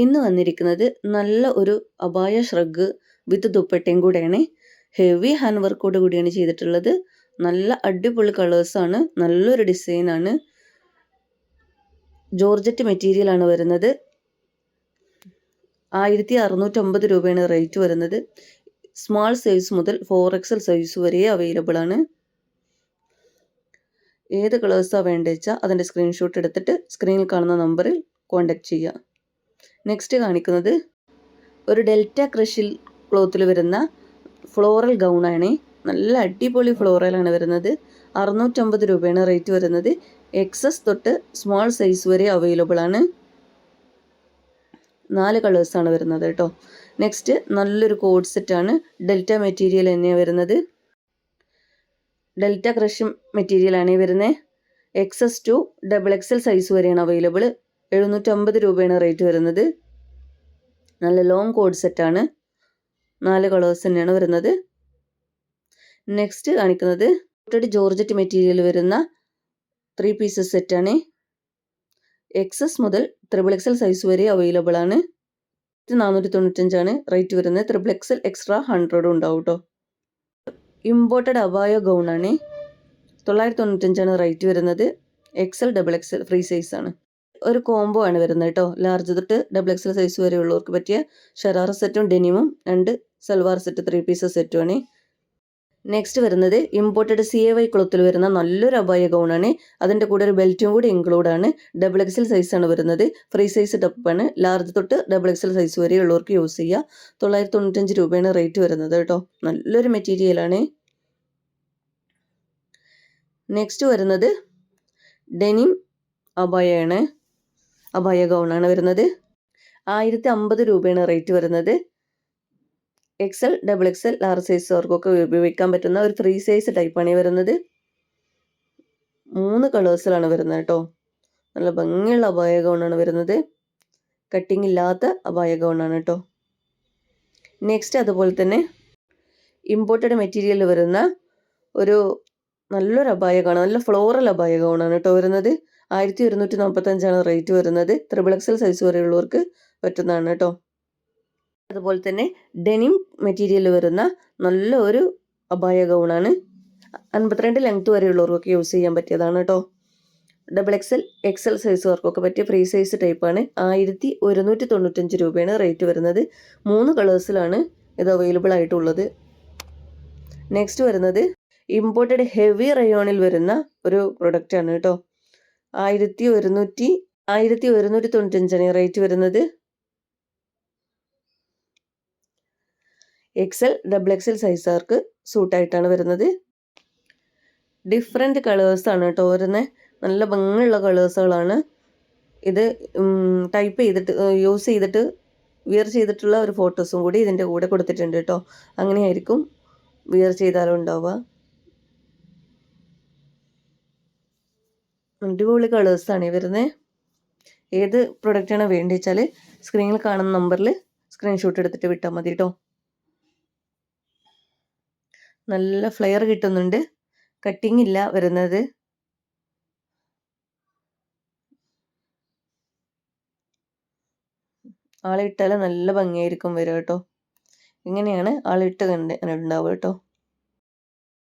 ഇന്ന് വന്നിരിക്കുന്നത് നല്ല ഒരു അബായ ഷ്രഗ് വിത്ത് ദുപ്പട്ടയും കൂടെയാണ്. ഹെവി ഹാൻഡ് വർക്കോട് കൂടിയാണ് ചെയ്തിട്ടുള്ളത്. നല്ല അടിപൊളി കളേഴ്സാണ്, നല്ലൊരു ഡിസൈനാണ്. ജോർജറ്റ് മെറ്റീരിയൽ ആണ് വരുന്നത്. 1650 രൂപയാണ് റേറ്റ് വരുന്നത്. സ്മാൾ സൈസ് മുതൽ 4XL സൈസ് വരെ അവൈലബിൾ ആണ്. ഏത് കളേഴ്സാണ് വേണ്ടത് വെച്ചാൽ അതിൻ്റെ സ്ക്രീൻഷോട്ട് എടുത്തിട്ട് സ്ക്രീനിൽ കാണുന്ന നമ്പറിൽ കോൺടാക്റ്റ് ചെയ്യുക. നെക്സ്റ്റ് കാണിക്കുന്നത് ഒരു ഡെൽറ്റ ക്രഷിൽ ക്ലോത്തിൽ വരുന്ന ഫ്ലോറൽ ഗൗണാണ്. നല്ല അടിപൊളി ഫ്ലോറലാണ് വരുന്നത്. 650 രൂപയാണ് റേറ്റ് വരുന്നത്. XS തൊട്ട് സ്മോൾ സൈസ് വരെ അവൈലബിൾ ആണ്. 4 കളേഴ്സാണ് വരുന്നത് കേട്ടോ. നെക്സ്റ്റ് നല്ലൊരു കോഡ് സെറ്റാണ്. ഡെൽറ്റ മെറ്റീരിയൽ തന്നെയാണ് വരുന്നത്. ഡെൽറ്റ ക്രഷ് മെറ്റീരിയലാണ് വരുന്നത്. XS ടു XXL സൈസ് വരെയാണ് അവൈലബിൾ. 750 രൂപയാണ് റേറ്റ് വരുന്നത്. നല്ല ലോങ് കോഡ് സെറ്റാണ്. 4 കളേഴ്സ് തന്നെയാണ് വരുന്നത്. നെക്സ്റ്റ് കാണിക്കുന്നത് ജോർജറ്റ് മെറ്റീരിയൽ വരുന്ന 3 പീസസ് സെറ്റാണ്. XS മുതൽ XXL സൈസ് വരെ അവൈലബിൾ ആണ്. 495 റേറ്റ് വരുന്നത്. XXL എക്സ്ട്രാ 100 ഉണ്ടാവും കേട്ടോ. ഇമ്പോർട്ടഡ് അബായ ഗൗണാണ്. 995 റേറ്റ് വരുന്നത്. XL XXL ഫ്രീ സൈസ് ആണ്. ഒരു കോംബോ ആണ് വരുന്നത് കേട്ടോ. ലാർജ് തൊട്ട് XXL സൈസ് വരെ ഉള്ളവർക്ക് പറ്റിയ ഷറാറ സെറ്റും ഡെനിമും 2 സൽവാർ സെറ്റ് 3 പീസസ് സെറ്റുമാണ്. നെക്സ്റ്റ് വരുന്നത് ഇമ്പോർട്ടഡ് CAY ക്ലോത്തിൽ വരുന്ന നല്ലൊരു അബായ ഗൗണാണ്. അതിൻ്റെ കൂടെ ഒരു ബെൽറ്റും കൂടി ഇൻക്ലൂഡ് ആണ്. XXL സൈസാണ് വരുന്നത്. ഫ്രീ സൈസ് ടപ്പാണ്. ലാർജ് തൊട്ട് XXL സൈസ് വരെ ഉള്ളവർക്ക് യൂസ് ചെയ്യുക. 995 രൂപയാണ് റേറ്റ് വരുന്നത് കേട്ടോ. നല്ലൊരു മെറ്റീരിയലാണ്. നെക്സ്റ്റ് വരുന്നത് ഡെനിം അബായയാണ്. അബായ ഗൗണാണ് വരുന്നത്. 1050 രൂപയാണ് റേറ്റ് വരുന്നത്. XL XXL ലാർജ് സൈസ് അവർക്കൊക്കെ ഉപയോഗിക്കാൻ പറ്റുന്ന ഒരു ഫ്രീ സൈസ് ടൈപ്പാണ് വരുന്നത്. 3 കളേഴ്സിലാണ് വരുന്നത് കേട്ടോ. നല്ല ഭംഗിയുള്ള അബായ ഗൗണാണ് വരുന്നത്. കട്ടിങ് ഇല്ലാത്ത അബായ ഗൗണാണ് കേട്ടോ. നെക്സ്റ്റ് അതുപോലെ തന്നെ ഇമ്പോർട്ടഡ് മെറ്റീരിയൽ വരുന്ന ഒരു നല്ലൊരു അബായ ഗൗൺ, നല്ല ഫ്ലോറൽ അബായ ഗൗണാണ് കേട്ടോ വരുന്നത്. 1245 റേറ്റ് വരുന്നത്. XXL സൈസ് വരെയുള്ളവർക്ക് പറ്റുന്നതാണ് കേട്ടോ. അതുപോലെ തന്നെ ഡെനിം മെറ്റീരിയൽ വരുന്ന നല്ല ഒരു അബായ ഗൗണാണ്. 52 ലെങ്ത് വരെയുള്ളവർക്കൊക്കെ യൂസ് ചെയ്യാൻ പറ്റിയതാണ് കേട്ടോ. XXL XL സൈസുകാർക്കൊക്കെ പറ്റിയ ഫ്രീ സൈസ് ടൈപ്പാണ്. 1195 രൂപയാണ് റേറ്റ് വരുന്നത്. 3 കളേഴ്സിലാണ് ഇത് അവൈലബിൾ ആയിട്ടുള്ളത്. നെക്സ്റ്റ് വരുന്നത് ഇമ്പോർട്ടഡ് ഹെവി റയോണിൽ വരുന്ന ഒരു പ്രൊഡക്റ്റ് ആണ് കേട്ടോ. 1195 റേറ്റ് വരുന്നത്. XL XXL സൈസുകാർക്ക് സൂട്ടായിട്ടാണ് വരുന്നത്. ഡിഫറെൻറ്റ് കളേഴ്സാണ് കേട്ടോ വരുന്നത്. നല്ല ഭംഗിയുള്ള കളേഴ്സുകളാണ്. ഇത് ടൈപ്പ് ചെയ്തിട്ട് യൂസ് ചെയ്തിട്ട് വിയർ ചെയ്തിട്ടുള്ള ഒരു ഫോട്ടോസും കൂടി ഇതിൻ്റെ കൂടെ കൊടുത്തിട്ടുണ്ട് കേട്ടോ. അങ്ങനെയായിരിക്കും വിയർ ചെയ്താലും ഉണ്ടാവുക. അടിപൊളി കളേഴ്സാണ് വരുന്നത്. ഏത് പ്രൊഡക്റ്റാണ് വേണ്ടി വെച്ചാൽ സ്ക്രീനിൽ കാണുന്ന നമ്പറിൽ സ്ക്രീൻഷോട്ട് എടുത്തിട്ട് വിട്ടാൽ മതി കേട്ടോ. നല്ല ഫ്ലെയർ കിട്ടുന്നുണ്ട്. കട്ടിങ് ഇല്ല വരുന്നത്. ആളിട്ടാൽ നല്ല ഭംഗിയായിരിക്കും വരിക കേട്ടോ. ഇങ്ങനെയാണ് ആളിട്ട് ഉണ്ടാവുക കേട്ടോ.